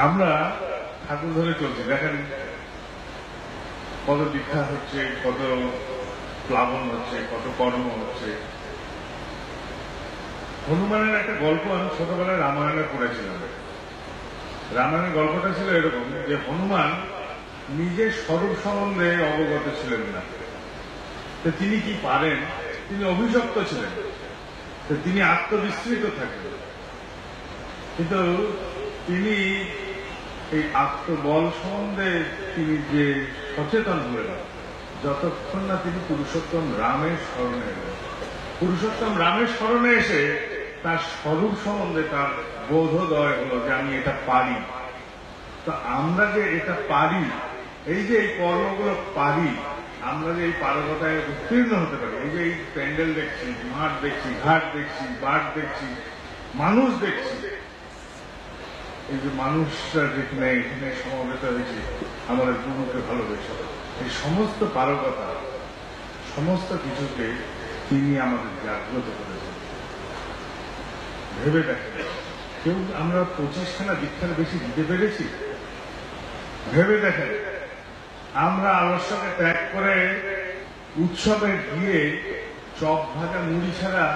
আমরা ঠাকুর ধরে চলছি, দেখেন কত দীক্ষা হচ্ছে, কত প্লাবন হচ্ছে, কত কর্ম হচ্ছে। হনুমানের একটা গল্প আমি ছোটবেলায় রামায়ণে পড়েছিলাম। রামায়ণের গল্পটা ছিল এরকম যে হনুমান নিজের স্বরূপ সম্বন্ধে অবগত ছিলেন না। তো তিনি কি পারেন, তিনি অভিশপ্ত ছিলেন, তো তিনি আত্মবিস্মৃত থাকেন। কিন্তু তিনি এই আত্মবল সম্বন্ধে তিনি যে সচেতন হলেন যতক্ষণ না তিনি পুরুষোত্তম রামের স্মরণে এলেন। পুরুষোত্তম রামের স্মরণে এসে তার স্বরূপ সম্বন্ধে তার বোধোদয় হলো যে আমি এটা পারি। তো আমরা যে এটা পারি, এই যে এই কর্মগুলো পারি, আমরা যে এই পারগতায় উত্তীর্ণ হতে পারি, এই যে এই প্যান্ডেল দেখছি, মাঠ দেখছি, ঘাট দেখছি, বাঘ দেখছি, মানুষ দেখছি, এই যে মানুষরা যেখানে এখানে সমবেত হয়েছে আমাদের গুরুকে ভালোবেসে, এই সমস্ত পারগতা, সমস্ত কিছুকে তিনি আমাদের জাগ্রত করেছেন। ভেবে দেখেন, কেউ আমরা 25খানা দীক্ষার বেশি দিতে পেরেছি? ভেবে দেখেন, আমরা আলস্যকে ত্যাগ করে উৎসবে গিয়ে চপ ভাজা মুড়ি ছাড়া,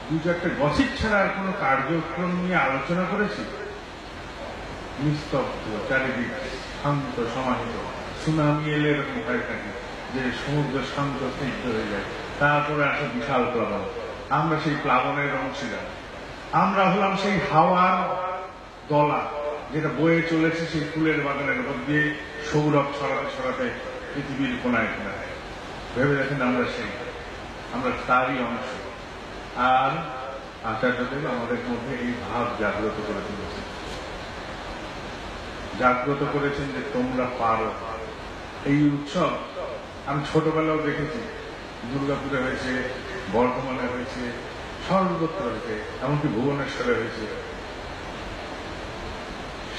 দু চারটে গসিপ ছাড়া আর কোনো কার্যক্রম নিয়ে আলোচনা করেছি? নিস্তব্ধ, চারিদিক শান্ত সমাহিত, সুনামি এলে এরকম ভয় থাকে যে সমুদ্র শান্ত স্নিগ্ধ হয়ে যায়, তারপরে আসে বিশাল প্লাবন। আমরা সেই প্লাবনের অংশীদার। আমরা হলাম সেই হাওয়ার দলা যেটা বয়ে চলেছে সেই ফুলের বাগানের উপর দিয়ে সৌরভ ছড়াতে ছড়াতে পৃথিবীর কোনায় কোনায়। ভেবে দেখেন, আমরা তারই অংশ। আর আচার্যদেব আমাদের মধ্যে এই ভাব জাগ্রত করে তুলেছেন, জাগ্রত করেছেন যে তোমরা পারো। এই উৎসব আমি ছোটবেলাও দেখেছি, দুর্গাপুরে হয়েছে, বর্ধমানে হয়েছে, সর্বত্র হয়েছে, এমনকি ভুবনেশ্বরে হয়েছে।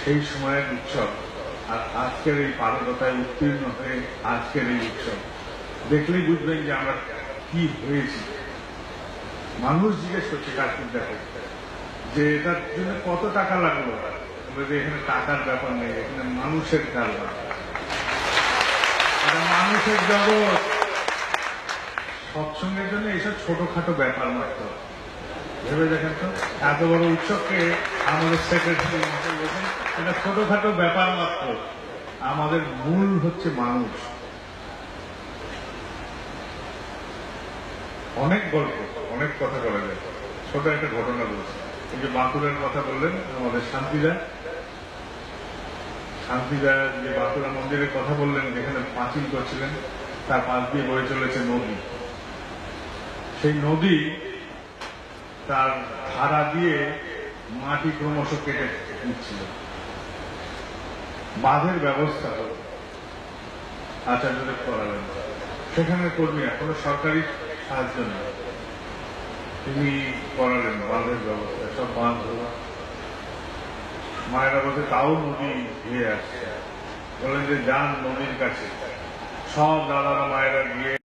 সেই সময়ের উৎসব আর আজকের এই পারগতায় উত্তীর্ণ হয়ে আজকের এই উৎসব দেখলেই বুঝবেন যে আমরা কি হয়েছি। মানুষ জিজ্ঞেস করছে কাশ্মীর দেখো যে এটার জন্য কত টাকা লাগলো, যে এখানে টাকার ব্যাপার নেই, এখানে মানুষের কারবার, এটা মানুষের জগৎ। সৎসঙ্গের জন্য এইসব ছোটখাটো ব্যাপার মাত্র। ভেবে দেখেন তো, এত বড় উৎসবকে আমাদের সেক্রেটারি বলছেন এটা ছোটখাটো ব্যাপার মাত্র। আমাদের মূল হচ্ছে মানুষ। অনেক গল্প, অনেক কথা বলা যায়। ছোট একটা ঘটনা বলছি। এই যে বাঁকুড়ার কথা বললেন আমাদের শান্তিদা যে বাঁকুড়া মন্দিরের কথা বললেন, যেখানে পাঁচিল করছিলেন, তার পাশ দিয়ে বয়ে চলেছে নদী। সেই নদী তার ধারা দিয়ে মাটি ক্রমশ কেটে দিচ্ছিল। বাঁধের ব্যবস্থা হল, আচার্যদেব করালেন। সেখানে কর্মীরা, কোনো সরকারি সাহায্য নেই, তিনি করালেন বাঁধের ব্যবস্থা। সব বাঁধ হল, মায়েরা বলতে তাও নদী ধুয়ে আসছে। বলেন যে যান নদীর কাছে। সব দাদারা মায়েরা গিয়ে